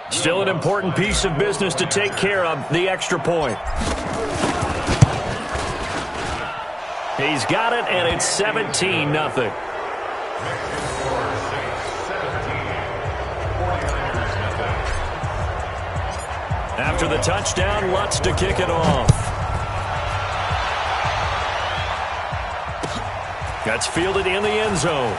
Still an important piece of business to take care of, the extra point. He's got it, and it's 17-0. After the touchdown, Lutz to kick it off. That's fielded in the end zone.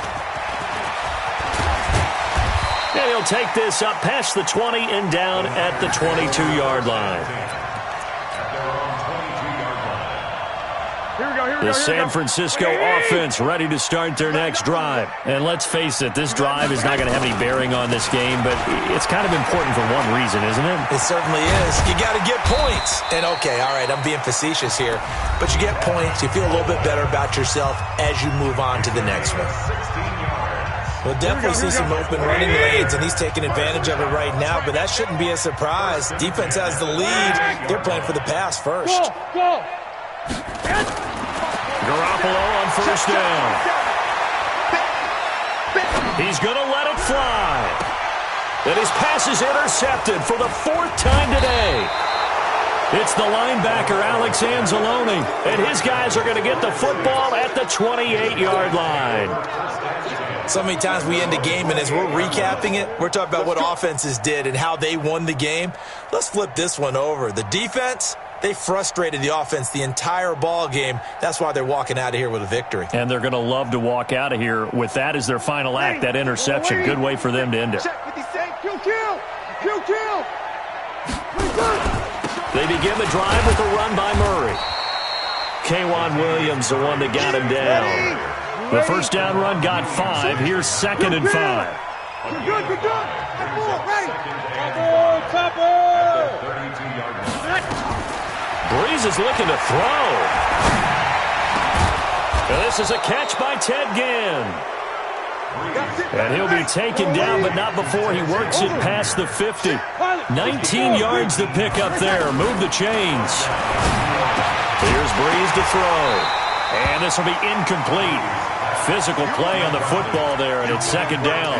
And he'll take this up past the 20 and down at the 22-yard line. The San Francisco offense ready to start their next drive. And let's face it, this drive is not going to have any bearing on this game, but it's kind of important for one reason, isn't it? It certainly is. You got to get points. And okay, all right, I'm being facetious here, but you get points, you feel a little bit better about yourself as you move on to the next one. We'll definitely see some open running lanes, and he's taking advantage of it right now, but that shouldn't be a surprise. Defense has the lead. They're playing for the pass first. Go. Garoppolo on first down. He's going to let it fly. And his pass is intercepted for the fourth time today. It's the linebacker, Alex Anzalone, and his guys are going to get the football at the 28-yard line. So many times we end a game, and as we're recapping it, we're talking about what offenses did and how they won the game. Let's flip this one over. The defense, they frustrated the offense the entire ball game. That's why they're walking out of here with a victory. And they're going to love to walk out of here with that as their final act, that interception. Good way for them to end it. They begin the drive with a run by Murray. K'Wan Williams, the one that got him down. The first down run got 5. Here's 2nd and 5. Good. Breeze is looking to throw. And this is a catch by Ted Ginn. And he'll be taken down, but not before he works it past the 50. 19 yards to pick up there. Move the chains. Here's Breeze to throw. And this will be incomplete. Physical play on the football there, and it's 2nd down.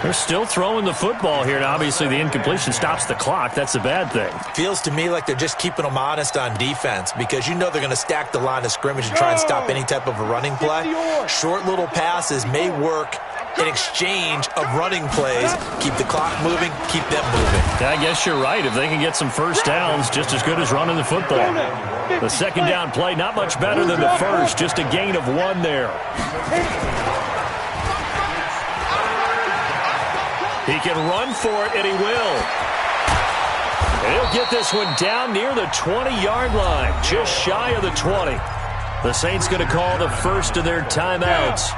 They're still throwing the football here, and obviously the incompletion stops the clock. That's a bad thing. Feels to me like they're just keeping them honest on defense because you know they're going to stack the line of scrimmage and try and stop any type of a running play. Short little passes may work in exchange of running plays. Keep the clock moving, keep them moving. I guess you're right. If they can get some first downs, just as good as running the football. The 2nd down play, not much better than the first, just a gain of 1 there. He can run for it, and he will. And he'll get this one down near the 20-yard line, just shy of the 20. The Saints going to call the first of their timeouts.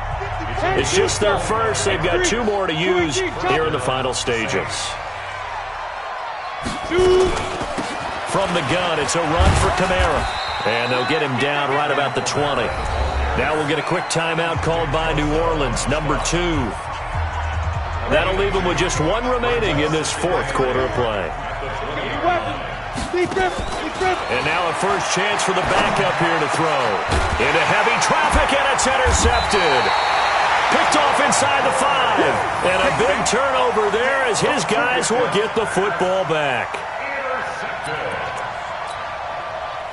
It's just their first. They've got 2 more to use here in the final stages. From the gun, it's a run for Kamara. And they'll get him down right about the 20. Now we'll get a quick timeout called by New Orleans, number 2. That'll leave them with just 1 remaining in this 4th quarter of play. And now a first chance for the backup here to throw. Into heavy traffic, and it's intercepted. Picked off inside the 5. And a big turnover there as his guys will get the football back.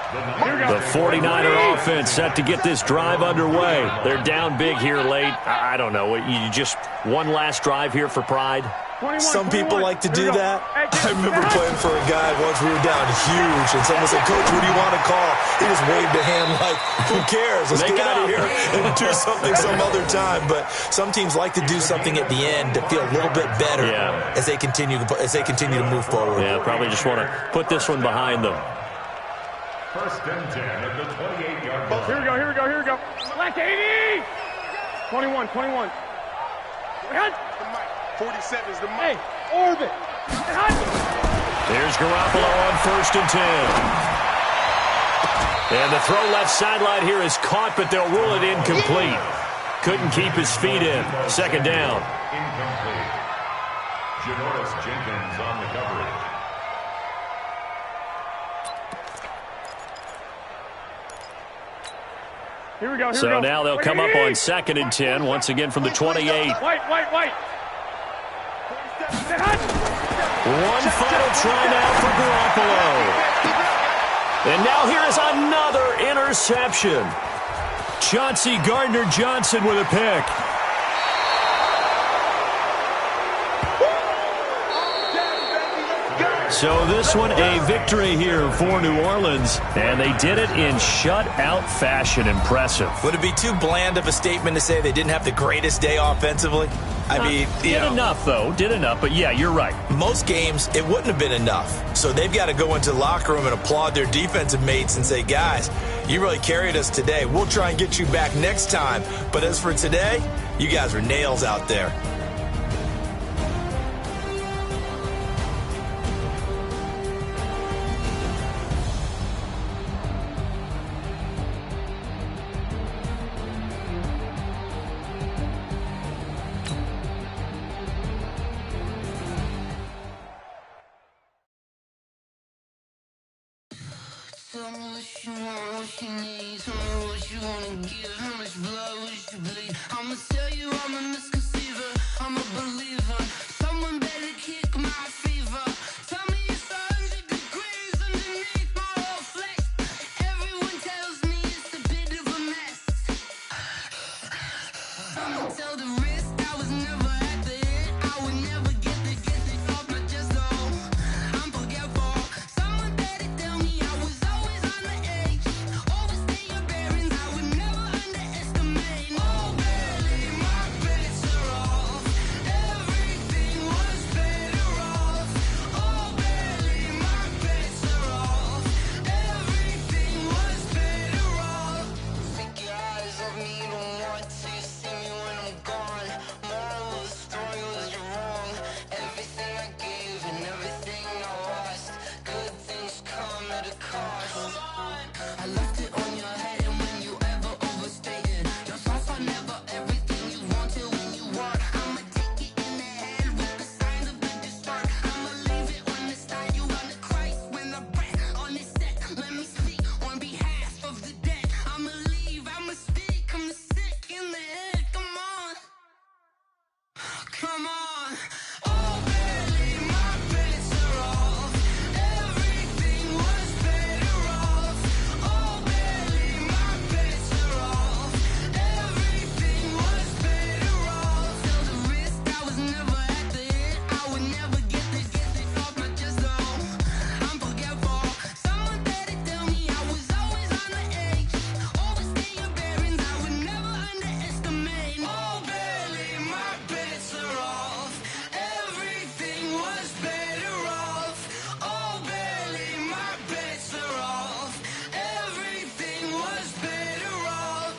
The 49er offense set to get this drive underway. They're down big here late. I don't know. You just one last drive here for pride? Some people like to do that. I remember playing for a guy once. We were down huge, and someone said, "Coach, what do you want to call?" He just waved a hand like, "Who cares? Let's get out of here and do something some other time." But some teams like to do something at the end to feel a little bit better as they continue to move forward. Yeah, probably just want to put this one behind them. 1st and 10 at the 28-yard line. Here we go. Black 80. 21. 47 is the mic. Hey, orbit. Here's Garoppolo on 1st and 10. And the throw left sideline here is caught, but they'll rule it incomplete. Couldn't keep his feet in. 2nd down. Incomplete. Janoris Jenkins on the coverage. Here we go. So now they'll come up on 2nd and 10, once again from the 28. White. One final try now for Garoppolo. And now here is another interception. Chauncey Gardner-Johnson with a pick. So this one a victory here for New Orleans, and they did it in shutout fashion. Impressive. Would it be too bland of a statement to say they didn't have the greatest day offensively? I mean, did enough, though. Did enough, but yeah, you're right. Most games, it wouldn't have been enough. So they've got to go into the locker room and applaud their defensive mates and say, guys, you really carried us today. We'll try and get you back next time. But as for today, you guys are nails out there. Tell me what you want, what you need. Tell me what you wanna give. How much blood would you bleed? I'ma tell you I'm a misconceiver. I'm a believer. Someone better kick my fever. Tell me it's 100 degrees underneath my whole flesh. Everyone tells me it's a bit of a mess. I'ma tell the risk I was never at the hit. I would never get it off my chest though. I'm forgetful. Someone better tell me I was always on the edge. Overstay your bearings, I would never underestimate. Oh, barely, my bets are off. Everything was better off. Oh, barely, my bets are off. Everything was better off. Take your eyes off me, don't want to see me when I'm gone. Moral of the story was you're wrong. Everything I gave and everything I lost. Good things come at a cost. I left it on your head, and when you ever overstated, your thoughts are never everything you wanted when you want. I'ma take it in the head with the signs of the distort. I'ma leave it on the side. You run the Christ when I breath on this set. Let me speak on behalf of the dead. I'ma leave, I'ma speak. I'm the sick in the head. Come on. Come on. Oh, barely, my bets are off. Everything was better off. Oh, barely, my bets are off. Everything was better off. Tell the risk I was never at the hit. I would never get it off my chest though. I'm forgetful. Someone better tell me I was always on the edge. Overstay your bearings, I would never underestimate. Oh, barely, my bets are off. Everything was better off. Oh, barely, my bets are off. Everything was better off.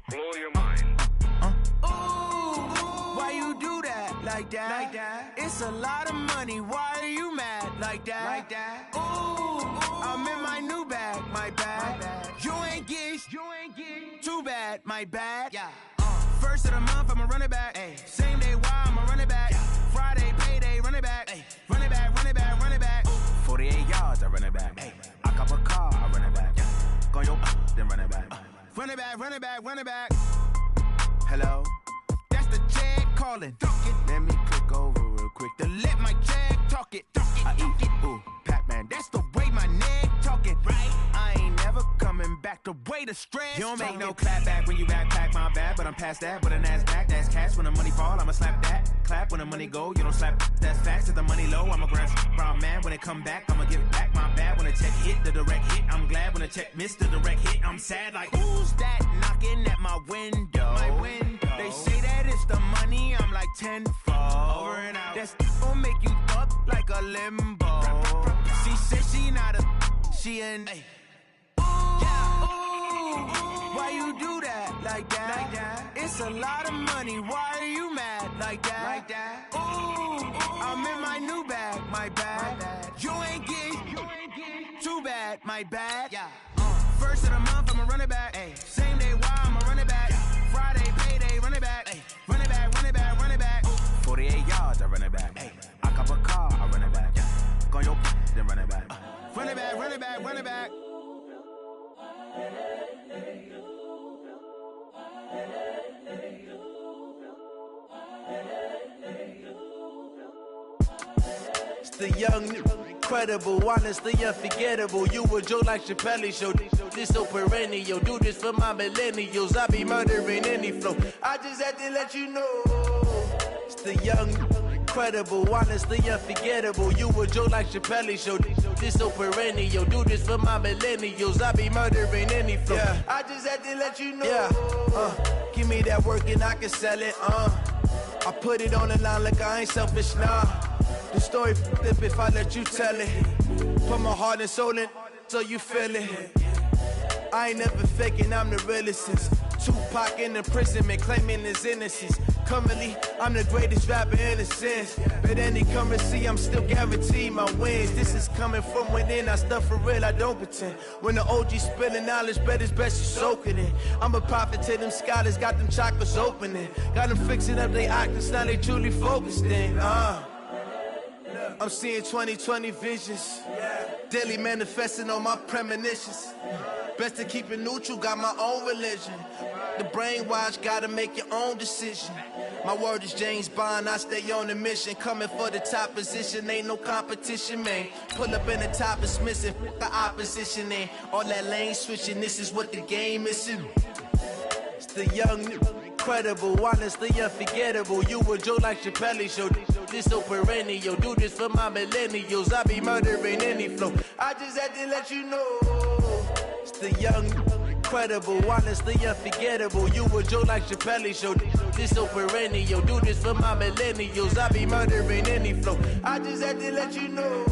Blow your mind. Why you do that like that? Like that? It's a lot of money. Why are you mad like that? Like that? Ooh, I'm in my new bag. My bad. You ain't get. Too bad. My bad. Yeah. First of the month, I'ma run it back. Ay. Same day, why I'ma run it back. Yeah. Friday, payday, run it back. Ay. Run it back, run it back, run it back. 48 yards, I run it back. Ay. I cop a car, I run it back. Yeah. Go your then run it back. Run it back, run it back, run it back. Hello? That's the check calling. Let me click over real quick to let my check talk it. I eat it, ooh, Pac-Man. That's the way my neck talking. Right? I ain't never coming back. The way the stress. You don't make no clap back when you backpack, my bad. But I'm past that. With a NASDAQ, that's cash. When the money fall, I'ma slap that. Clap when the money go. You don't slap. That's facts. If the money low, I'ma grab brown man. When it come back, I'ma give back my bad. When the check hit, the direct hit. I'm glad when the check missed the direct hit. I'm sad like, who's that knocking at my window? My window. They say that it's the money. I'm like tenfold. Over and out. That's gon' make you up like a limbo. She said she not a. She an. Ay. Why you do that like that? Like that? It's a lot of money. Why are you mad like that? Like that? Ooh, I'm in my new bag. My bad. You ain't get. Too bad. My bad. Yeah. First of the month, I'ma run it back. Ay. Same day, why I'ma run it back. Friday, payday, run it back. Ay. Run it back, run it back, run it back. 48 yards, I run it back. Ay. I cop a car, to run it back. Run it back, run it back, run it back. It's the young, incredible, honestly unforgettable. You a joke like Chappelle Show. This so perennial. Do this for my millennials. I be murdering any flow. I just had to let you know. It's the young, incredible, honestly unforgettable. You a joke like Chappelle Show. This so perennial. Do this for my millennials. I be murdering any flow. Yeah. I just had to let you know. Yeah. Give me that work and I can sell it. I put it on the line like I ain't selfish, nah. The story flip if I let you tell it. Put my heart and soul in so you feel it. I ain't never faking, I'm the realest since Tupac in imprisonment, claiming his innocence. Currently, I'm the greatest rapper in a sense. But any currency, I'm still guaranteed my wins. This is coming from within, I stuff for real, I don't pretend. When the OG spilling knowledge, bet it's best you soak it in. I'm a prophet to them scholars, got them chakras opening. Got them fixing up they octaves, now they truly focused in. I'm seeing 2020 visions. Daily manifesting on my premonitions. Best to keep it neutral, got my own religion. The brainwash, gotta make your own decision. My word is James Bond, I stay on the mission. Coming for the top position, ain't no competition, man. Pull up in the top is missing, the opposition ain't. All that lane switching, this is what the game is. It's the young, incredible, honestly unforgettable. You a joke like Chappelle Show. This so perennial. Do this for my millennials. I be murdering any flow. I just had to let you know. It's the young, incredible, honestly unforgettable. You a joke like Chappelle Show. This so perennial. Do this for my millennials. I be murdering any flow. I just had to let you know.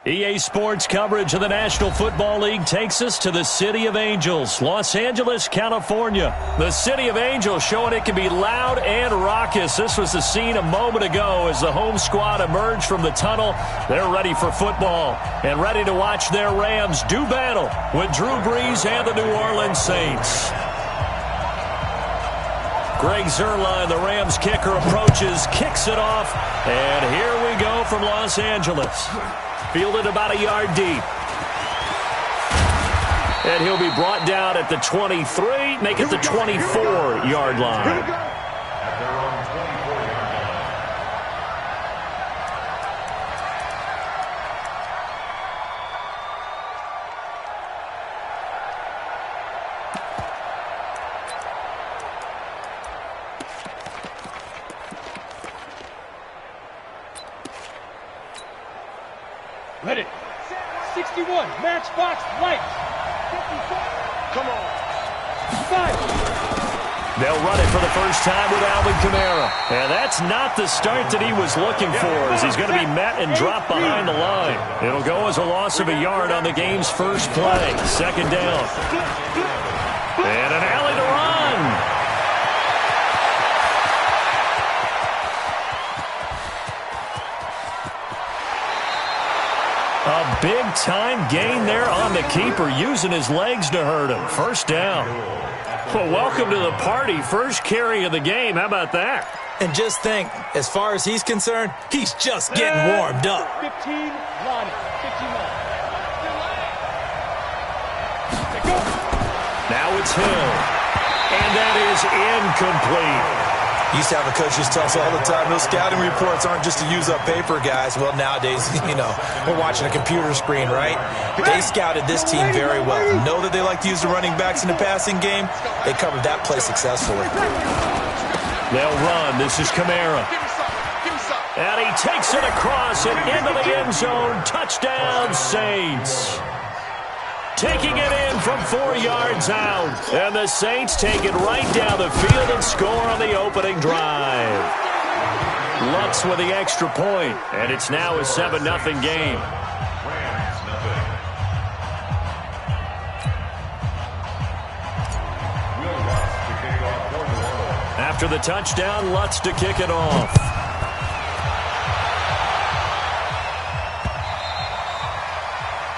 EA Sports coverage of the National Football League takes us to the City of Angels, Los Angeles, California. The City of Angels showing it can be loud and raucous. This was the scene a moment ago as the home squad emerged from the tunnel. They're ready for football and ready to watch their Rams do battle with Drew Brees and the New Orleans Saints. Greg Zuerlein, the Rams kicker, approaches, kicks it off, and here we go from Los Angeles. Fielded about a yard deep. And he'll be brought down at the 23, make it the 24-yard line. Ready. 61. Matchbox lights. Come on. 5. They'll run it for the first time with Alvin Kamara. And that's not the start that he was looking for, as he's going to be met and dropped behind the line. It'll go as a loss of a yard on the game's first play. Second down. And an alley to run. A big-time gain there on the keeper, using his legs to hurt him. First down. Well, welcome to the party. First carry of the game. How about that? And just think, as far as he's concerned, he's just getting warmed up. 15, Lonnie. 15 Lonnie. Now it's Hill. And that is incomplete. Used to have a coach just tell us all the time, those scouting reports aren't just to use up paper, guys. Well, nowadays, we're watching a computer screen, right? They scouted this team very well. Know that they like to use the running backs in the passing game. They covered that play successfully. They'll run. This is Kamara. And he takes it across and into the end zone. Touchdown, Saints. Taking it in from 4 yards out. And the Saints take it right down the field and score on the opening drive. Lutz with the extra point, and it's now a 7-0 game. After the touchdown, Lutz to kick it off.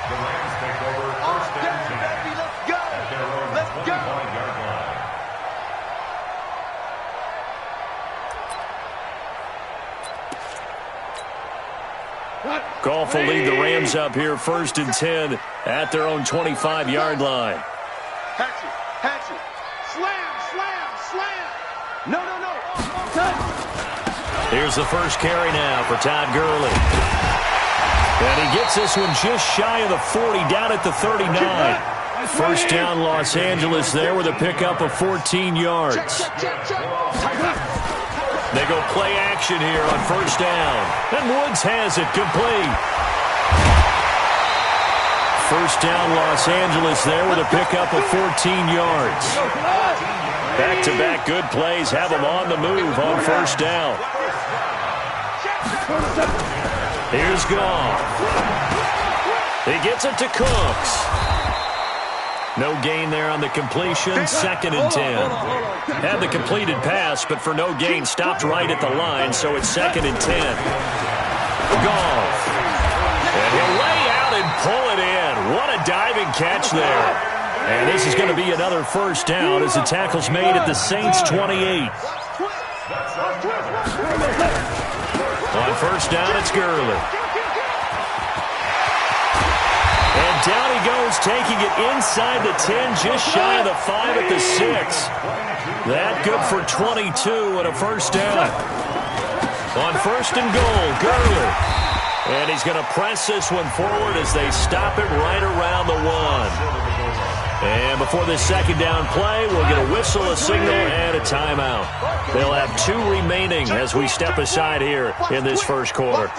The Rams take over first and 10. Let's go! Let's go! Goff will lead the Rams up here first and 10 at their own 25-yard line. Hatchet. Slam. No. Touch. Here's the first carry now for Todd Gurley. And he gets this one just shy of the 40, down at the 39. First down, Los Angeles there with a pickup of 14 yards. They go play action here on first down. And Woods has it complete. First down, Los Angeles there with a pickup of 14 yards. Back-to-back good plays have them on the move on first down. Here's Goff. He gets it to Cooks. No gain there on the completion. Second and 10. Had the completed pass, but for no gain, stopped right at the line, so it's second and 10. Goff. And he'll lay out and pull it in. What a diving catch there. And this is going to be another first down as the tackle's made at the Saints' 28. On first down, it's Gurley. And down he goes, taking it inside the 10, just shy of the 5 at the 6. That good for 22 and a first down. On first and goal, Gurley. And he's going to press this one forward as they stop it right around the 1. And before this second down play, we'll get a whistle, a signal, and a timeout. They'll have 2 remaining as we step aside here in this first quarter.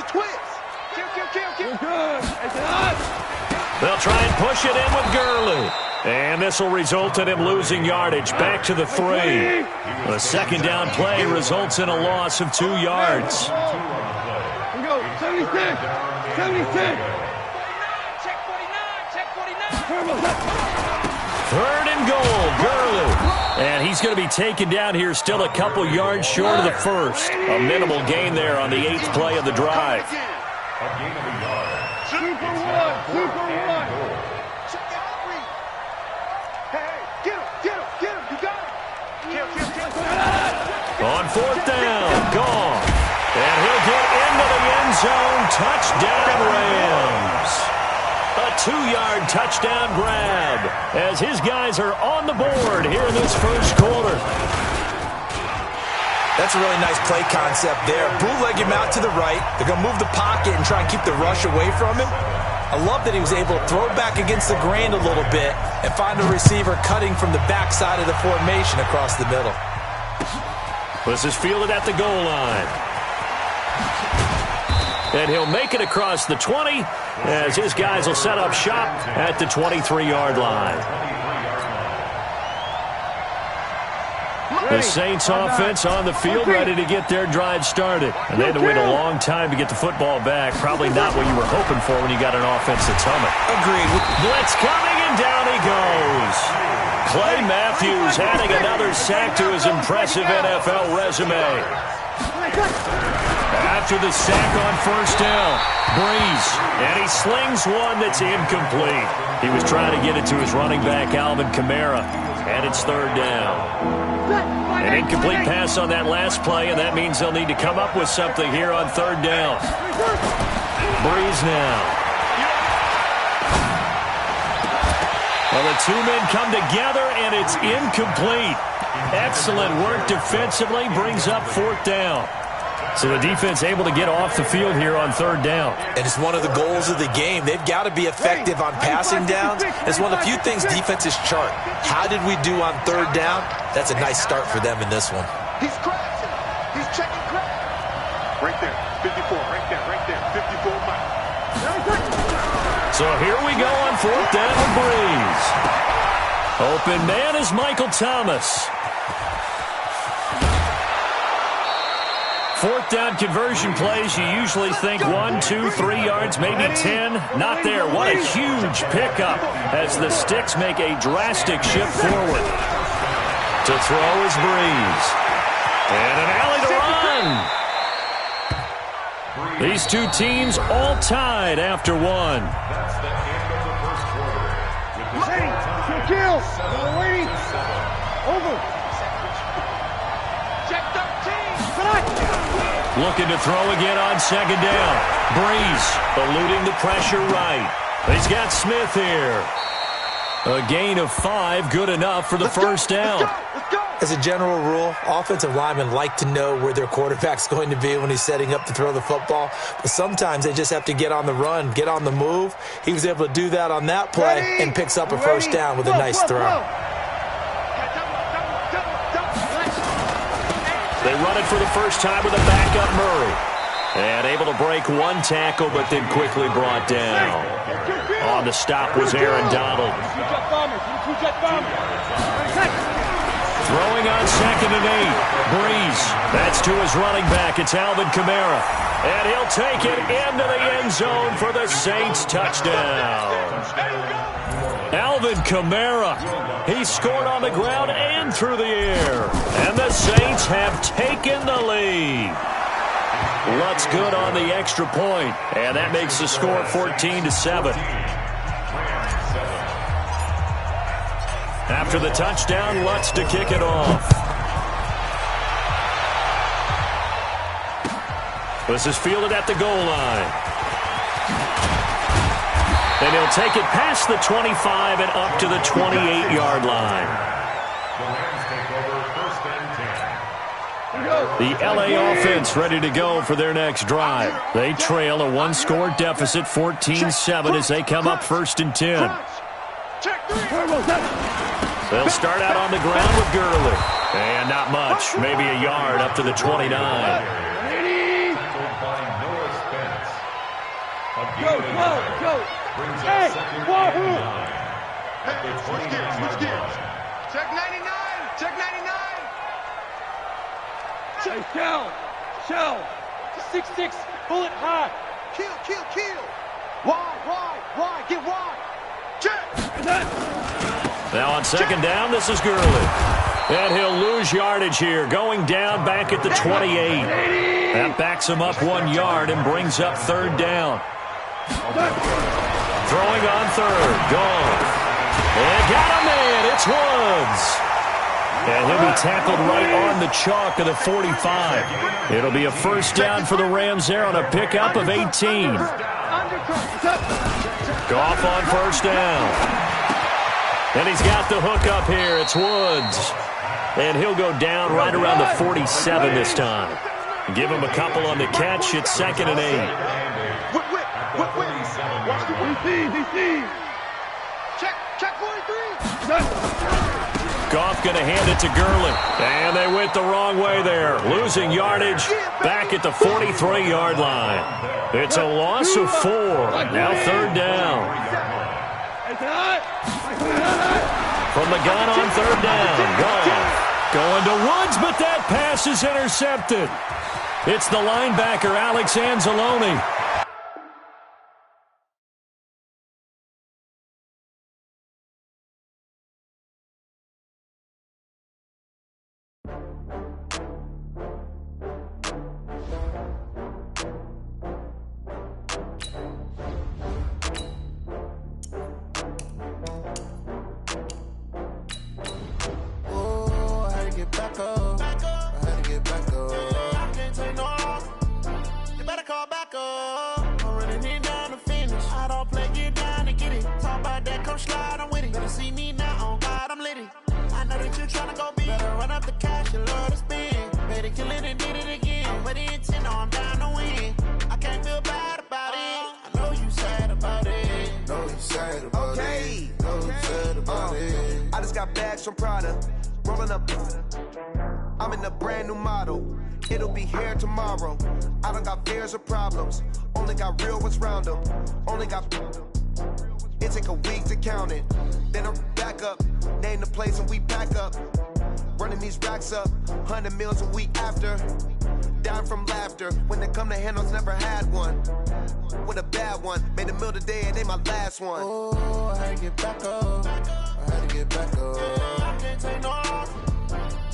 They'll try and push it in with Gurley. And this will result in him losing yardage back to the 3. A second down play results in a loss of 2 yards. 76. Third and goal, Gurley. And he's going to be taken down here still a couple yards short of the first. A minimal gain there on the 8th play of the drive. Super one. Get him. You got him. On fourth down, Goff. And he'll get into the end zone. Touchdown, Rams. A 2-yard touchdown grab as his guys are on the board here in this first quarter. That's a really nice play concept there. Bootleg him out to the right. They're going to move the pocket and try and keep the rush away from him. I love that he was able to throw back against the grain a little bit and find a receiver cutting from the backside of the formation across the middle. This is fielded at the goal line. And he'll make it across the 20 as his guys will set up shop at the 23-yard line. The Saints offense on the field ready to get their drive started. And they had to wait a long time to get the football back. Probably not what you were hoping for when you got an offense that's humming. Agreed. Blitz coming, and down he goes. Clay Matthews adding another sack to his impressive NFL resume. After the sack on first down, Breeze, and he slings one that's incomplete. He was trying to get it to his running back, Alvin Kamara, and it's third down. An incomplete pass on that last play, and that means they'll need to come up with something here on third down. Breeze now. Well, the 2 men come together, and it's incomplete. Excellent work defensively, brings up fourth down. So the defense able to get off the field here on third down. And it's one of the goals of the game. They've got to be effective on passing downs. It's one of the few things defenses chart. How did we do on third down? That's a nice start for them in this one. He's crashing. He's checking crash. Right there. 54. Right there. 54 miles. So here we go on fourth down with Breeze. Open man is Michael Thomas. Fourth down conversion plays, you usually think 1, 2, 3 yards, maybe 10. Not there. What a huge pickup as the Sticks make a drastic shift forward. To throw is Breeze. And an alley to run. These two teams all tied after one. That's the end of the first quarter. Kill. Waiting. Over. Check 13. Looking to throw again on second down. Breeze eluding the pressure right. He's got Smith here. A gain of 5, good enough for the first down. As a general rule, offensive linemen like to know where their quarterback's going to be when he's setting up to throw the football. But sometimes they just have to get on the run, get on the move. He was able to do that on that play and picks up a first down with a nice throw. They run it for the first time with a backup Murray. And able to break one tackle, but then quickly brought down. On the stop was Aaron Donald. Throwing on second and 8. Breeze. That's to his running back. It's Alvin Kamara. And he'll take it into the end zone for the Saints touchdown. Alvin Kamara. He scored on the ground and through the air. And the Saints have taken the lead. Lutz good on the extra point. And that makes the score 14-7. After the touchdown, Lutz to kick it off. This is fielded at the goal line. And he'll take it past the 25 and up to the 28-yard line. The LA offense ready to go for their next drive. They trail a one-score deficit, 14-7, as they come up 1st and 10. They'll start out on the ground with Gurley. And not much, maybe a yard up to the 29. Go. Hey, Wahoo! Hey, switch gears. Check 99. Shell. 6-6, bullet high. Kill. Wide, get wide. Check. Now on second down, this is Gurley. And he'll lose yardage here, going down back at the 28. That backs him up 1 yard and brings up 3rd down. Throwing on 3rd, gone. And got a man, it's Woods. And he'll be tackled right on the chalk of the 45. It'll be a first down for the Rams there on a pickup of 18. Goff on first down. And he's got the hook up here. It's Woods. And he'll go down right around the 47 this time. Give him a couple on the catch. It's 2nd and 8. Check 43. Goff going to hand it to Gurley. And they went the wrong way there. Losing yardage back at the 43-yard line. It's a loss of 4. Now 3rd down. From the gun on 3rd down. Goff going to Woods, but that pass is intercepted. It's the linebacker, Alex Anzalone. From Prada, rolling up. I'm in a brand new model. It'll be here tomorrow. I don't got fears or problems. Only got real ones round them. Only got It take a week to count it. Then I'm back up, name the place and we pack up. Running these racks up, 100 meals a week after. Down from laughter, when they come to handles, never had one. With a bad one, made a meal today and they my last one. Oh, I had to get back up, I had to get back up. I can't take no off,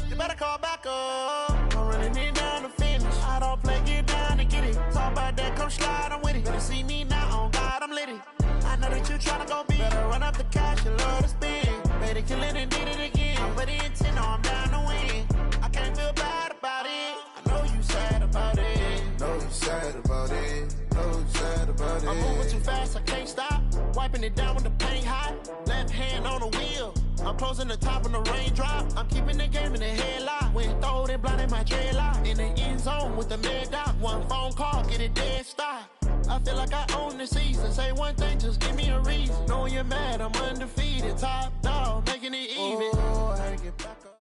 you better call back up. I'm running it down to finish, I don't play, get down to get it. Talk about that, come slide, I'm with it. Better see me now, on God, I'm litty. I know that you tryna go big, better run up the cash, you love to spend. Better kill it and did it again. I'm ready and 10, I'm down to win. I can't feel bad about it. I know you sad about it. Know you sad about it. Know you sad about it. I'm moving too fast, I can't stop. Wiping it down when the paint hot. Left hand on the wheel. I'm closing the top when the raindrop. I'm keeping the game in the headlock. When throwed and blinded my dreadlock. In the end zone with the mid dot. One phone call, get it dead stop. I feel like I own the season. Say one thing, just give me a reason. Knowing you're mad, I'm undefeated. Top dog, making it even. Oh, I get back up.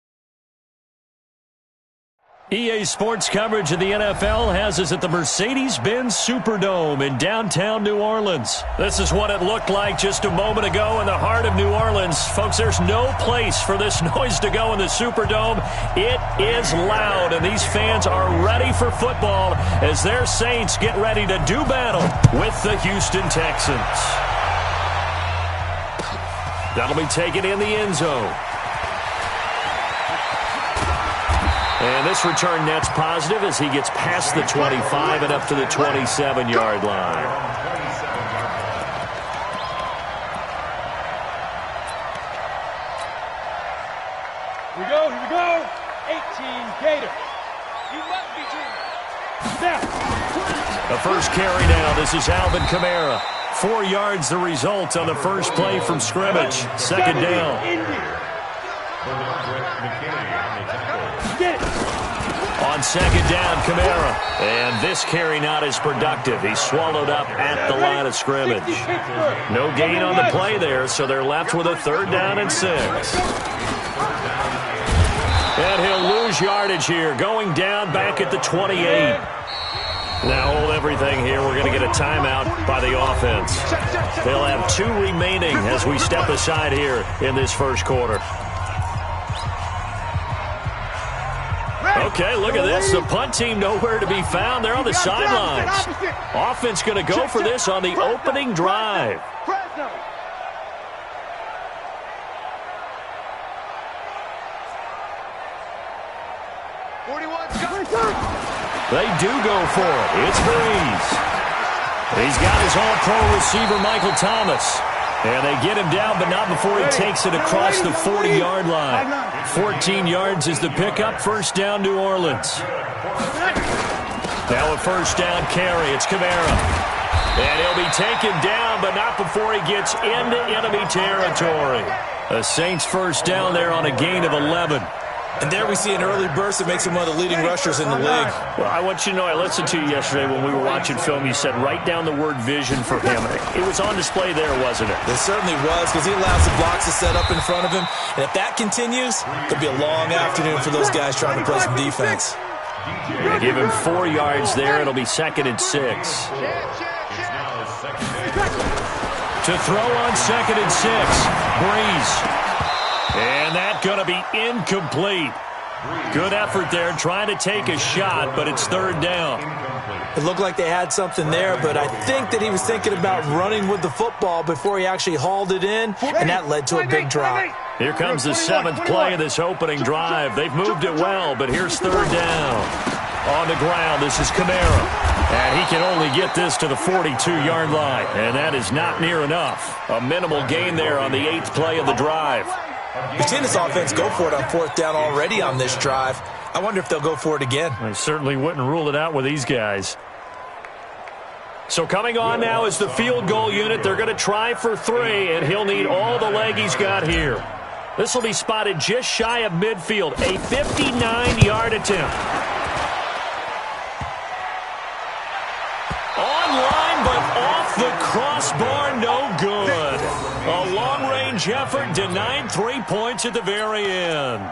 EA Sports coverage of the NFL has us at the Mercedes-Benz Superdome in downtown New Orleans. This is what it looked like just a moment ago in the heart of New Orleans. Folks, there's no place for this noise to go in the Superdome. It is loud, and these fans are ready for football as their Saints get ready to do battle with the Houston Texans. That'll be taken in the end zone. And this return net's positive as he gets past the 25 and up to the 27-yard line. Here we go. 18 Gators. You must be dreaming. Now. The first carry now. This is Alvin Kamara. 4 yards the result on the first play from scrimmage. Second down. On second down, Kamara. And this carry not as productive. He's swallowed up at the line of scrimmage. No gain on the play there, so they're left with a third down and 6. And he'll lose yardage here, going down back at the 28. Now hold everything here. We're going to get a timeout by the offense. They'll have 2 remaining as we step aside here in this first quarter. Okay, look at this. The punt team nowhere to be found. They're on the sidelines. Offense going to go for this on the opening drive. They do go for it. It's Breeze. He's got his all-pro receiver, Michael Thomas. And they get him down, but not before he takes it across the 40-yard line. 14 yards is the pickup. First down, New Orleans. Now a first down carry. It's Kamara. And he'll be taken down, but not before he gets into enemy territory. The Saints first down there on a gain of 11. And there we see an early burst that makes him one of the leading rushers in the league. Well, I want you to know, I listened to you yesterday when we were watching film. You said write down the word vision for him. It was on display there, wasn't it? It certainly was, because he allows the blocks to set up in front of him. And if that continues, it'll be a long afternoon for those guys trying to play some defense. Going to give him 4 yards there. It'll be second and 6. To throw on second and 6, Breeze. And that's going to be incomplete. Good effort there, trying to take a shot, but it's third down. It looked like they had something there, but I think that he was thinking about running with the football before he actually hauled it in, and that led to a big drop. Here comes the 7th play of this opening drive. They've moved it well, but here's third down. On the ground, this is Kamara. And he can only get this to the 42-yard line, and that is not near enough. A minimal gain there on the 8th play of the drive. We've seen this offense go for it on fourth down already on this drive. I wonder if they'll go for it again. I certainly wouldn't rule it out with these guys. So coming on now is the field goal unit. They're going to try for 3, and he'll need all the leg he's got here. This will be spotted just shy of midfield. A 59-yard attempt. Online, but off the crossbar, no good. A long-range effort denied 3 points at the very end.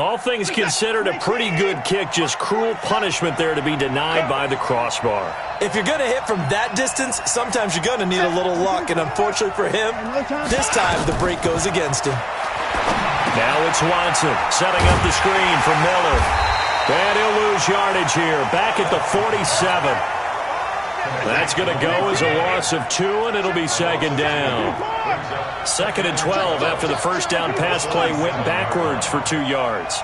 All things considered, a pretty good kick. Just cruel punishment there to be denied by the crossbar. If you're going to hit from that distance, sometimes you're going to need a little luck. And unfortunately for him, this time the break goes against him. Now it's Watson setting up the screen for Miller. And he'll lose yardage here. Back at the 47. That's going to go as a loss of 2, and it'll be second down. 2nd and 12 after the first down pass play went backwards for 2 yards.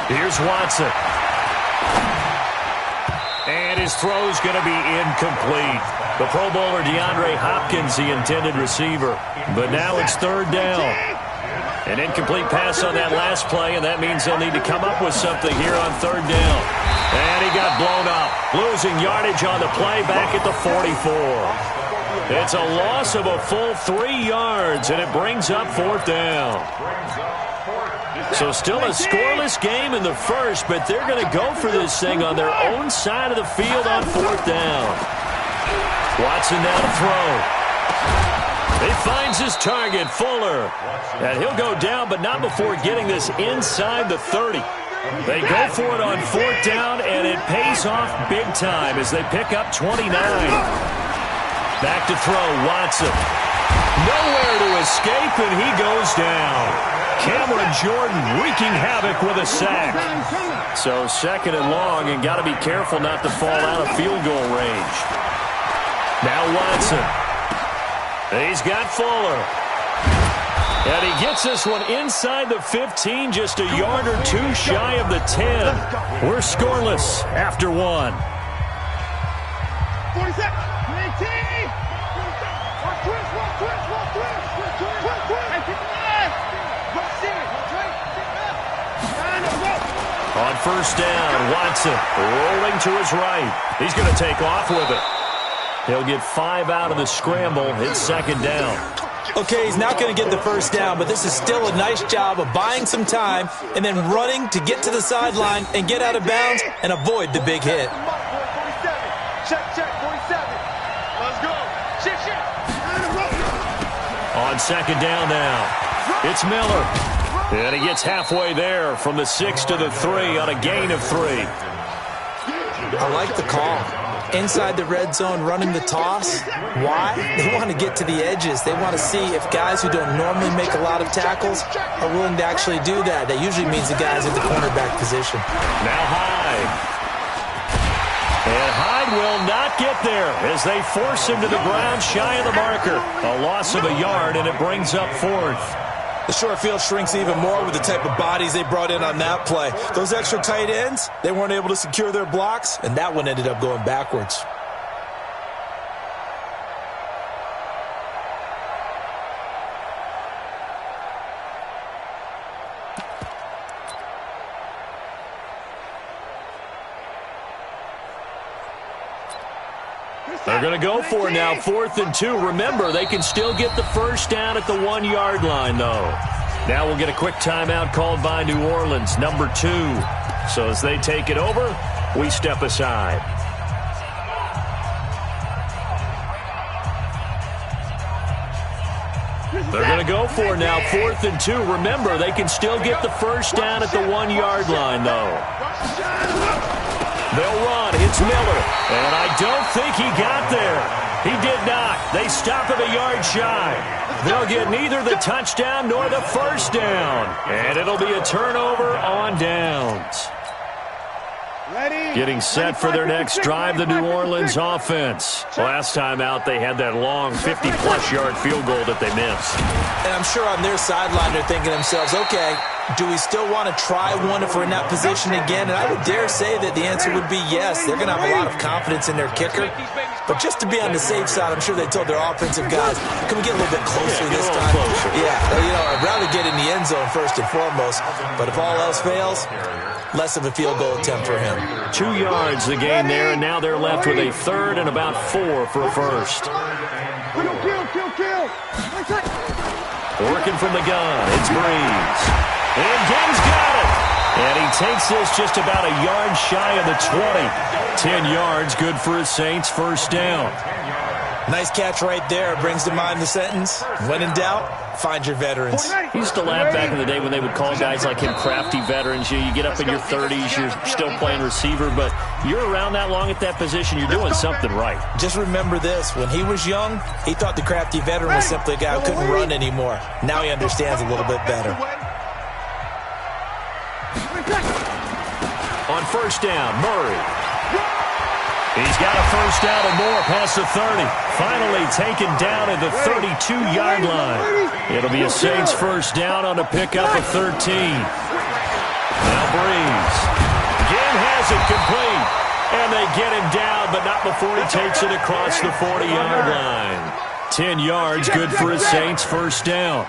Here's Watson. And his throw's going to be incomplete. The Pro Bowler DeAndre Hopkins, the intended receiver. But now it's 3rd down. An incomplete pass on that last play, and that means they'll need to come up with something here on 3rd down. And he got blown up, losing yardage on the play back at the 44. It's a loss of a full 3 yards, and it brings up 4th down. So still a scoreless game in the first, but they're going to go for this thing on their own side of the field on 4th down. Watson now to throw. He finds his target, Fuller. And he'll go down, but not before getting this inside the 30. They go for it on 4th down, and it pays off big time as they pick up 29. Back to throw, Watson. Nowhere to escape, and he goes down. Cameron Jordan wreaking havoc with a sack. So 2nd and long, and got to be careful not to fall out of field goal range. Now Watson. He's got Fuller. And he gets this one inside the 15, just a yard or 2 shy of the 10. We're scoreless after 1. 47, 18. On 1st down, Watson rolling to his right. He's going to take off with it. He'll get 5 out of the scramble. It's 2nd down. Okay, he's not going to get the 1st down, but this is still a nice job of buying some time and then running to get to the sideline and get out of bounds and avoid the big hit. 47. Check, 47. Let's go. Check. On 2nd down now, it's Miller. And he gets halfway there from the 6 to the 3 on a gain of 3. I like the call. Inside the red zone, running the toss. Why? They want to get to the edges. They want to see if guys who don't normally make a lot of tackles are willing to actually do that. That usually means the guys at the cornerback position. Now Hyde. And Hyde will not get there as they force him to the ground shy of the marker. A loss of a yard, and it brings up 4th. The short field shrinks even more with the type of bodies they brought in on that play. Those extra tight ends, they weren't able to secure their blocks, and that one ended up going backwards. They're going to go for it now, 4th and 2. Remember, they can still get the 1st down at the 1-yard line, though. Now we'll get a quick timeout called by New Orleans, number 2. So as they take it over, we step aside. They're going to go for it now, 4th and 2. Remember, they can still get the 1st down at the 1-yard line, though. They'll run. It's Miller. And I don't think he got there. He did not. They stop him a yard shy. They'll get neither the touchdown nor the 1st down. And it'll be a turnover on downs. Getting set for their next drive, the New Orleans offense. Last time out, they had that long 50-plus yard field goal that they missed. And I'm sure on their sideline they're thinking to themselves, okay, do we still want to try one if we're in that position again? And I would dare say that the answer would be yes. They're going to have a lot of confidence in their kicker. But just to be on the safe side, I'm sure they told their offensive guys, can we get a little bit closer this time? Yeah, I'd rather get in the end zone first and foremost. But if all else fails, less of a field goal attempt for him. 2 yards the gain there, and now they're left with a 3rd and about 4 for a 1st. Working from the gun, it's Breeze. And Ging's got it. And he takes this just about a yard shy of the 20. 10 yards, good for his Saints, 1st down. Nice catch right there. Brings to mind the sentence, when in doubt, find your veterans. He used to laugh back in the day when they would call guys like him crafty veterans. You get up in your 30s, you're still playing receiver, but you're around that long at that position, you're doing something right. Just remember this. When he was young, he thought the crafty veteran was simply a guy who couldn't run anymore. Now he understands a little bit better. On first down, Murray. He's got a first down and more past the 30. Finally taken down at the 32-yard line. It'll be a Saints first down on a pickup of 13. Now Breeze. Again has it complete. And they get him down, but not before he takes it across the 40-yard line. 10 yards, good for a Saints first down.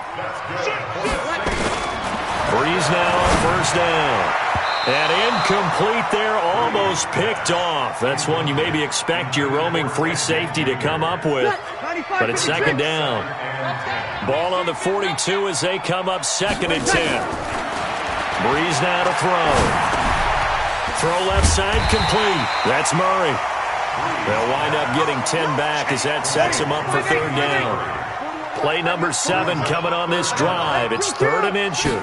Breeze now on first down. And incomplete there, almost picked off. That's one you maybe expect your roaming free safety to come up with. But it's second down. Ball on the 42 as they come up second and 10. Breeze now to throw. Throw left side complete. That's Murray. They'll wind up getting 10 back as that sets him up for third down. Play number 7 coming on this drive. It's 3rd and inches.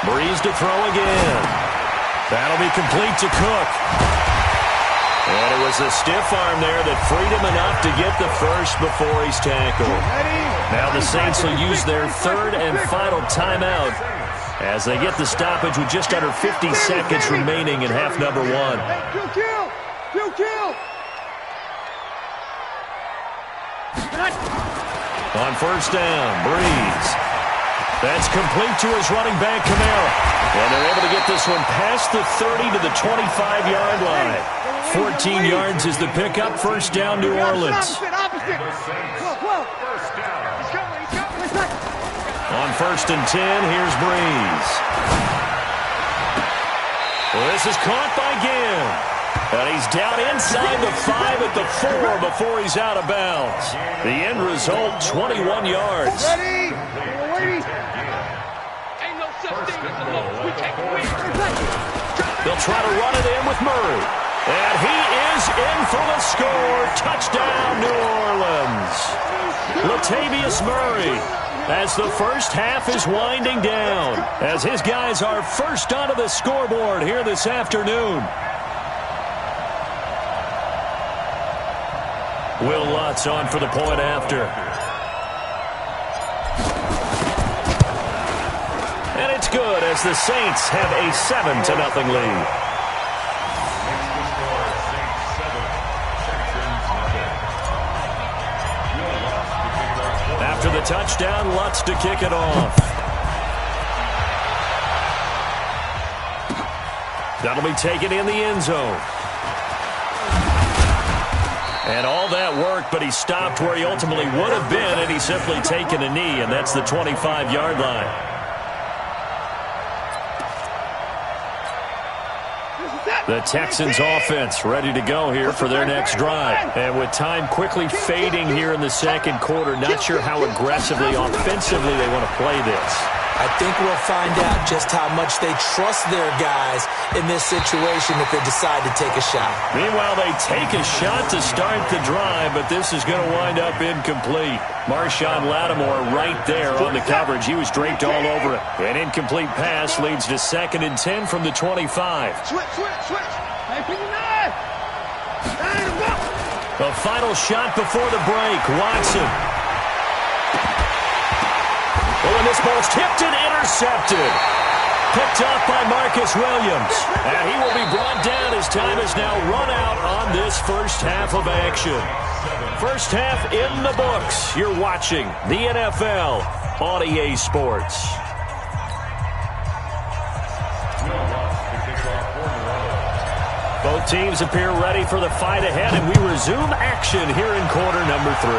Breeze to throw again. That'll be complete to Cook. And it was a stiff arm there that freed him enough to get the first before he's tackled. Now the Saints will use their 3rd and final timeout as they get the stoppage with just under 50 seconds remaining in half number 1. On first down, Breeze. That's complete to his running back, Kamara. And they're able to get this one past the 30 to the 25-yard line. 14 yards is the pickup. First down, New Orleans. On first and 10, here's Breeze. Well, this is caught by Ginn. And he's down inside the 5 at the 4 before he's out of bounds. The end result, 21 yards. They'll try to run it in with Murray. And he is in for the score. Touchdown, New Orleans. Latavius Murray, as the first half is winding down, as his guys are first onto the scoreboard here this afternoon. Will Lutz on for the point after. And it's good as the Saints have a 7-0 lead. After the touchdown, Lutz to kick it off. That'll be taken in the end zone. And all that worked, but he stopped where he ultimately would have been, and he's simply taken a knee, and that's the 25-yard line. The Texans offense ready to go here for their next drive. And with time quickly fading here in the second quarter, not sure how aggressively, offensively they want to play this. I think we'll find out just how much they trust their guys in this situation if they decide to take a shot. Meanwhile, they take a shot to start the drive, but this is going to wind up incomplete. Marshawn Lattimore right there on the coverage. He was draped all over it. An incomplete pass leads to 2nd and 10 from the 25. The final shot before the break. Watson. Oh, and this ball's tipped and intercepted. Picked up by Marcus Williams. And he will be brought down as time is now run out on this first half of action. First half in the books. You're watching the NFL on EA Sports. Both teams appear ready for the fight ahead, and we resume action here in quarter number 3.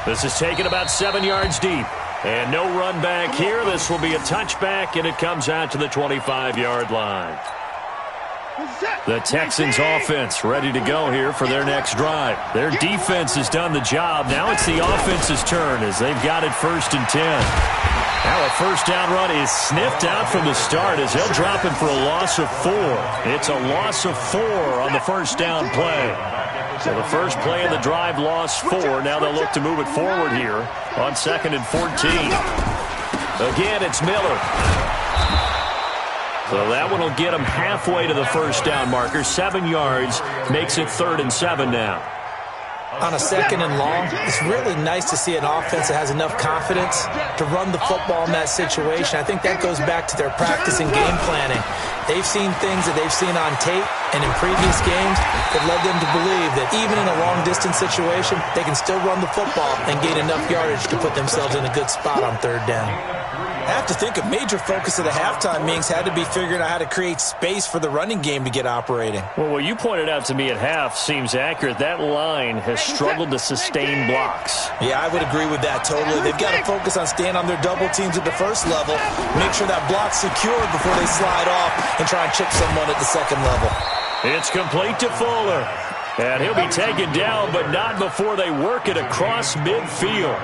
This is taken about 7 yards deep. And no run back here. This will be a touchback, and it comes out to the 25-yard line. The Texans offense ready to go here for their next drive. Their defense has done the job. Now it's the offense's turn as they've got it 1st and 10. Now a first down run is sniffed out from the start as they'll drop him for a loss of 4. It's a loss of 4 on the first down play. So the first play of the drive lost 4. Now they'll look to move it forward here on 2nd and 14. Again, it's Miller. So that one will get him halfway to the first down marker. 7 yards makes it 3rd and 7 now. On a 2nd and long, it's really nice to see an offense that has enough confidence to run the football in that situation. I think that goes back to their practice and game planning. They've seen things that they've seen on tape and in previous games that led them to believe that even in a long-distance situation, they can still run the football and gain enough yardage to put themselves in a good spot on 3rd down. I have to think a major focus of the halftime meetings had to be figuring out how to create space for the running game to get operating. Well, what you pointed out to me at half seems accurate. That line has struggled to sustain blocks. Yeah, I would agree with that totally. They've got to focus on staying on their double teams at the first level, make sure that block's secured before they slide off and try and chip someone at the 2nd level. It's complete to Fuller. And he'll be taken down, but not before they work it across midfield.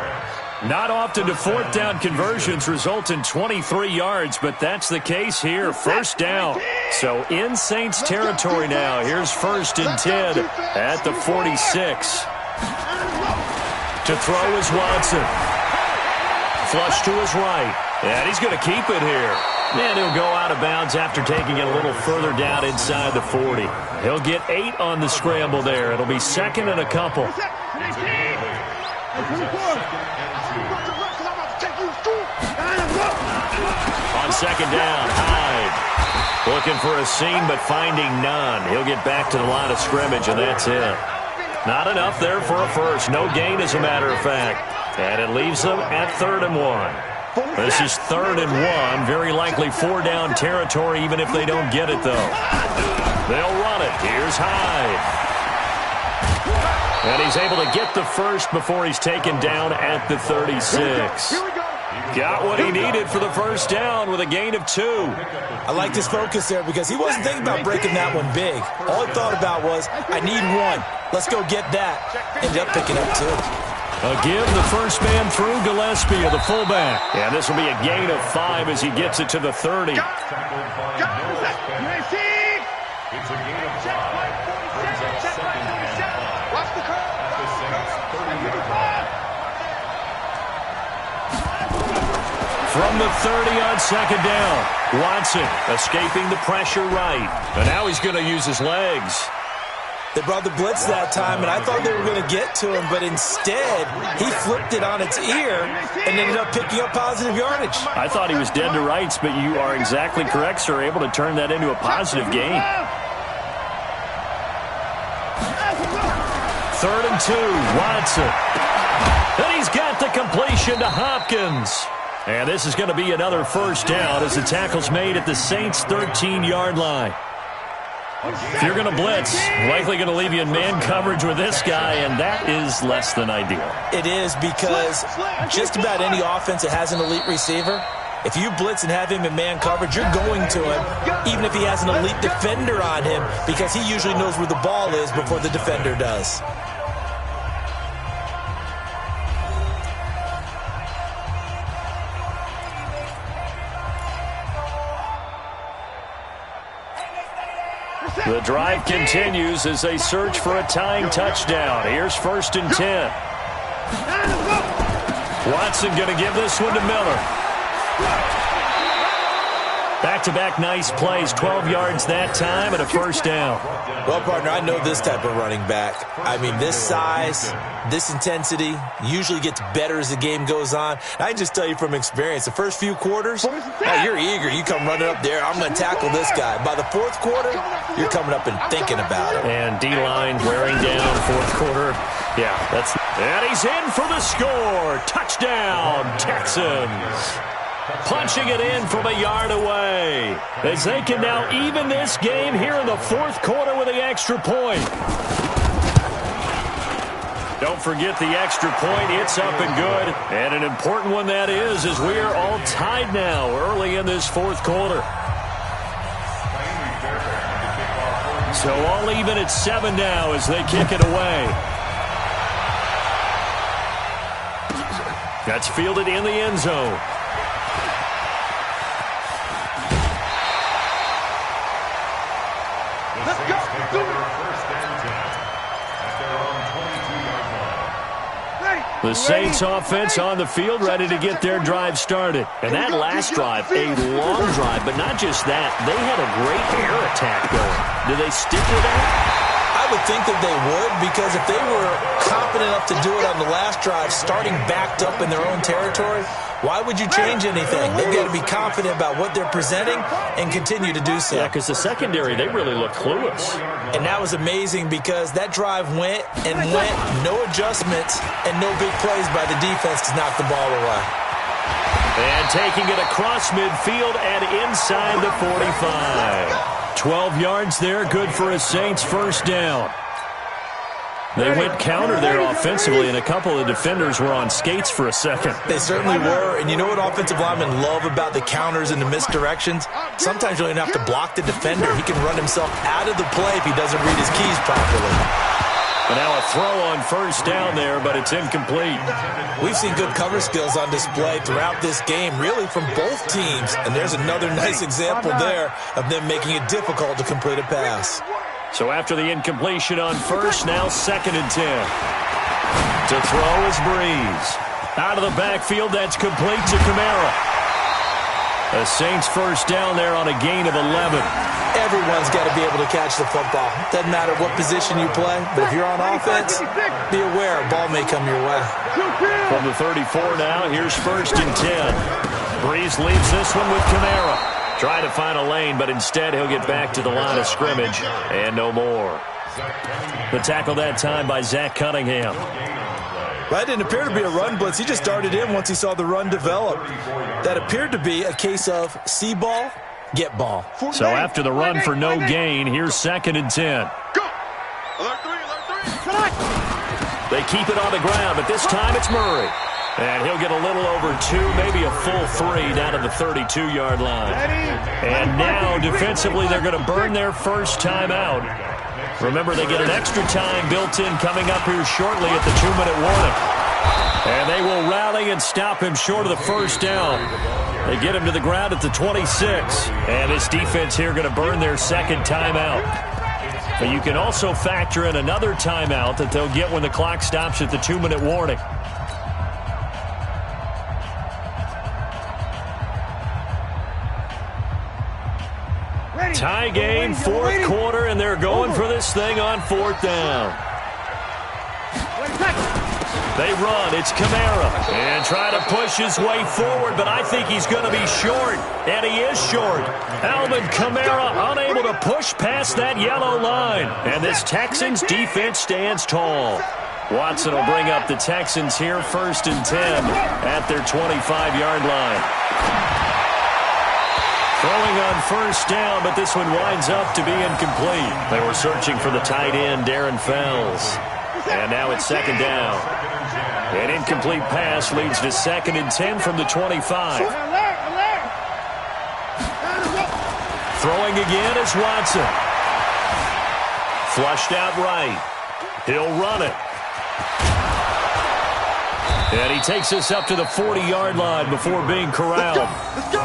Not often do 4th down conversions result in 23 yards, but that's the case here. 1st down. So in Saints territory now. Here's 1st and 10 at the 46. To throw is Watson. Flush to his right. And he's going to keep it here. And he'll go out of bounds after taking it a little further down inside the 40. He'll get 8 on the scramble there. It'll be 2nd and a couple. On 2nd down, Hyde. Looking for a seam, but finding none. He'll get back to the line of scrimmage, and that's it. Not enough there for a first. No gain, as a matter of fact. And it leaves them at 3rd and 1. This is 3rd and 1. Very likely 4-down territory, even if they don't get it, though. They'll run it. Here's Hyde. And he's able to get the first before he's taken down at the 36. Got what he needed for the first down with a gain of 2. I liked his focus there because he wasn't thinking about breaking that one big. All he thought about was, I need 1. Let's go get that. Ended up picking up 2. Again, the first man through, Gillespie, the fullback. And this will be a gain of 5 as he gets it to the 30. It's a gain of 5. Brings up 2nd and 5. Watch the curve. At the Saints 30-yard line. From the 30 on 2nd down, Watson escaping the pressure right. And now he's going to use his legs. They brought the blitz that time, and I thought they were going to get to him, but instead, he flipped it on its ear and ended up picking up positive yardage. I thought he was dead to rights, but you are exactly correct, sir. Able to turn that into a positive gain. 3rd and 2, Watson. And he's got the completion to Hopkins. And this is going to be another first down as the tackle's made at the Saints' 13-yard line. If you're going to blitz, likely going to leave you in man coverage with this guy, and that is less than ideal. It is because just about any offense that has an elite receiver, if you blitz and have him in man coverage, you're going to him, even if he has an elite defender on him, because he usually knows where the ball is before the defender does. The drive continues as they search for a tying touchdown. Here's 1st and 10. Watson going to give this one to Miller. Back-to-back nice plays, 12 yards that time and a first down. Well, partner, I know this type of running back. I mean, this size, this intensity usually gets better as the game goes on. I just tell you from experience, the first few quarters, you're eager. You come running up there, I'm going to tackle this guy. By the 4th quarter, you're coming up and thinking about it. And D-line wearing down 4th quarter. Yeah, that's... And he's in for the score. Touchdown, Texans. Punching it in from a yard away as they can now even this game here in the 4th quarter with the extra point. Don't forget the extra point. It's up and good. And an important one that is as we are all tied now early in this 4th quarter. So all even at 7 now as they kick it away. That's fielded in the end zone. Let's go. The Saints offense on the field, ready to get their drive started. And that last drive, a long drive, but not just that. They had a great air attack going. Do they stick with that? I would think that they would, because if they were confident enough to do it on the last drive, starting backed up in their own territory, why would you change anything? They've got to be confident about what they're presenting and continue to do so. Yeah, because the secondary, they really look clueless. And that was amazing because that drive went and went, no adjustments and no big plays by the defense to knock the ball away. And taking it across midfield and inside the 45. 12 yards there, good for a Saints first down. They went counter there offensively, and a couple of defenders were on skates for a second. They certainly were, and you know what offensive linemen love about the counters and the misdirections? Sometimes you don't even have to block the defender. He can run himself out of the play if he doesn't read his keys properly. And now a throw on first down there, but it's incomplete. We've seen good cover skills on display throughout this game, really from both teams. And there's another nice example there of them making it difficult to complete a pass. So after the incompletion on first, now 2nd and 10. To throw is Breeze. Out of the backfield, that's complete to Kamara. The Saints first down there on a gain of 11. Everyone's got to be able to catch the football. Doesn't matter what position you play, but if you're on offense, be aware a ball may come your way. From the 34 now, here's 1st and 10. Breeze leaves this one with Kamara. Try to find a lane, but instead he'll get back to the line of scrimmage and no more. The tackle that time by Zach Cunningham. That didn't appear to be a run blitz. He just darted in once he saw the run develop. That appeared to be a case of see ball, get ball. So after the run for no gain, here's 2nd and 10. They keep it on the ground, but this time it's Murray. And he'll get a little over 2, maybe a full 3 down to the 32-yard line. And now, defensively, they're going to burn their first timeout. Remember, they get an extra time built in coming up here shortly at the 2-minute warning. And they will rally and stop him short of the first down. They get him to the ground at the 26. And this defense here going to burn their second timeout. But you can also factor in another timeout that they'll get when the clock stops at the 2-minute warning. Tie game, 4th quarter, and they're going for this thing on 4th down. They run. It's Kamara. And try to push his way forward, but I think he's going to be short. And he is short. Alvin Kamara unable to push past that yellow line. And this Texans defense stands tall. Watson will bring up the Texans here, 1st and 10 at their 25-yard line. Throwing on first down, but this one winds up to be incomplete. They were searching for the tight end, Darren Fells. And now it's 2nd down. An incomplete pass leads to 2nd and 10 from the 25. Throwing again is Watson. Flushed out right. He'll run it. And he takes us up to the 40-yard line before being corralled.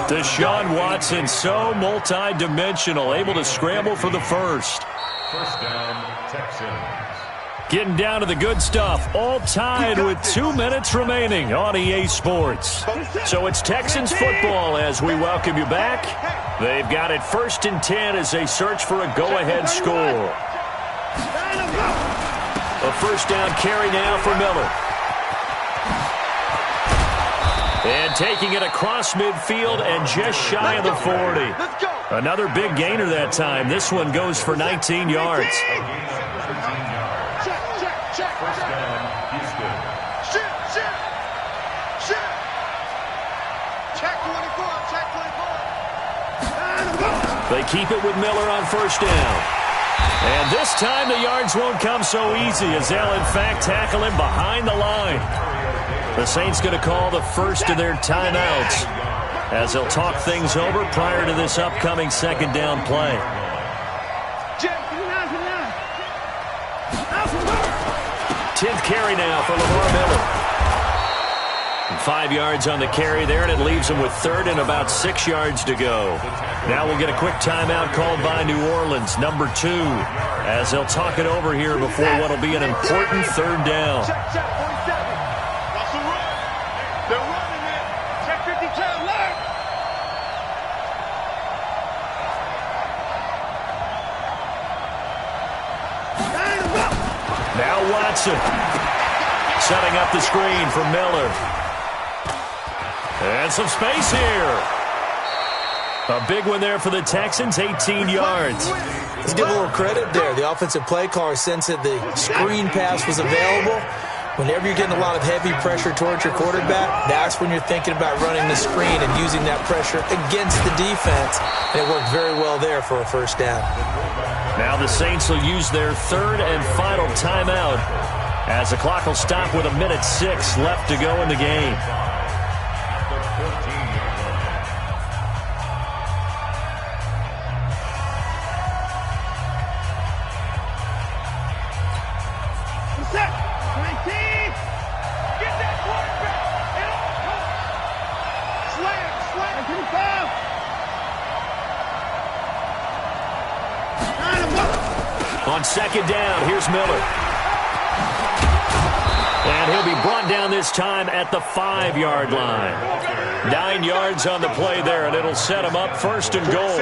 Deshaun Watson, so multi-dimensional, able to scramble for the first. First down, Texans. Getting down to the good stuff, all tied with 2 minutes remaining on EA Sports. So it's Texans football as we welcome you back. They've got it 1st and 10 as they search for a go-ahead score. A first down carry now for Miller. And taking it across midfield and just shy of the 40. Another big gainer that time. This one goes for 19 yards. First down, Houston. Check 24. They keep it with Miller on first down. And this time the yards won't come so easy as they'll in fact tackle him behind the line. The Saints going to call the first of their timeouts as they'll talk things over prior to this upcoming 2nd down play. 10th carry now for Lamar Miller. And 5 yards on the carry there, and it leaves him with 3rd and about 6 yards to go. Now we'll get a quick timeout called by New Orleans, number 2, as they'll talk it over here before what will be an important 3rd down. Now Watson. Setting up the screen for Miller. And some space here. A big one there for the Texans, 18 yards. Let's give a little credit there. The offensive play caller sensed that the screen pass was available. Whenever you're getting a lot of heavy pressure towards your quarterback, that's when you're thinking about running the screen and using that pressure against the defense. And it worked very well there for a first down. Now the Saints will use their third and final timeout as the clock will stop with 1:06 left to go in the game. On second down, here's Miller. And he'll be brought down this time at the 5-yard line. 9 yards on the play there, and it'll set him up first and goal.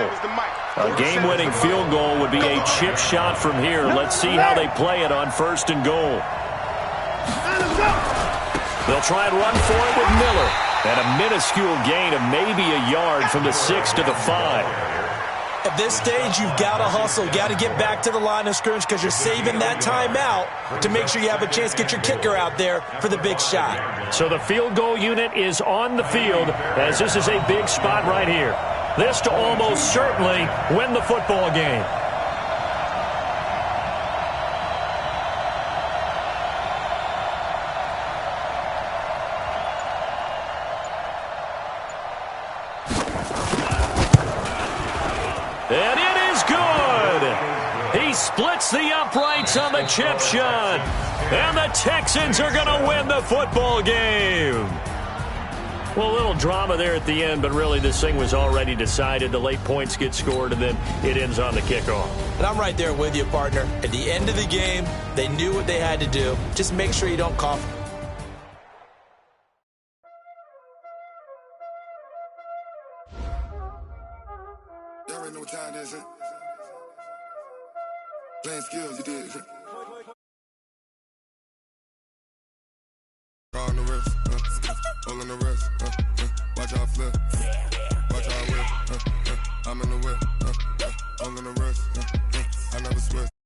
A game-winning field goal would be a chip shot from here. Let's see how they play it on first and goal. They'll try and run for it with Miller. And a minuscule gain of maybe a yard from the 6 to the 5. At this stage, you've got to hustle. You've got to get back to the line of scrimmage because you're saving that timeout to make sure you have a chance to get your kicker out there for the big shot. So the field goal unit is on the field as this is a big spot right here. This to almost certainly win the football game. And it is good. He splits the uprights on the chip shot. And the Texans are going to win the football game. Well, a little drama there at the end, but really this thing was already decided. The late points get scored, and then it ends on the kickoff. And I'm right there with you, partner. At the end of the game, they knew what they had to do. Just make sure you don't cough. Y'all already know what time it is, huh? Playing skills, you did, huh? Car on the wrist, all on the wrist, watch out flip, watch out whip, I'm in the whip, all on the wrist, I never switch.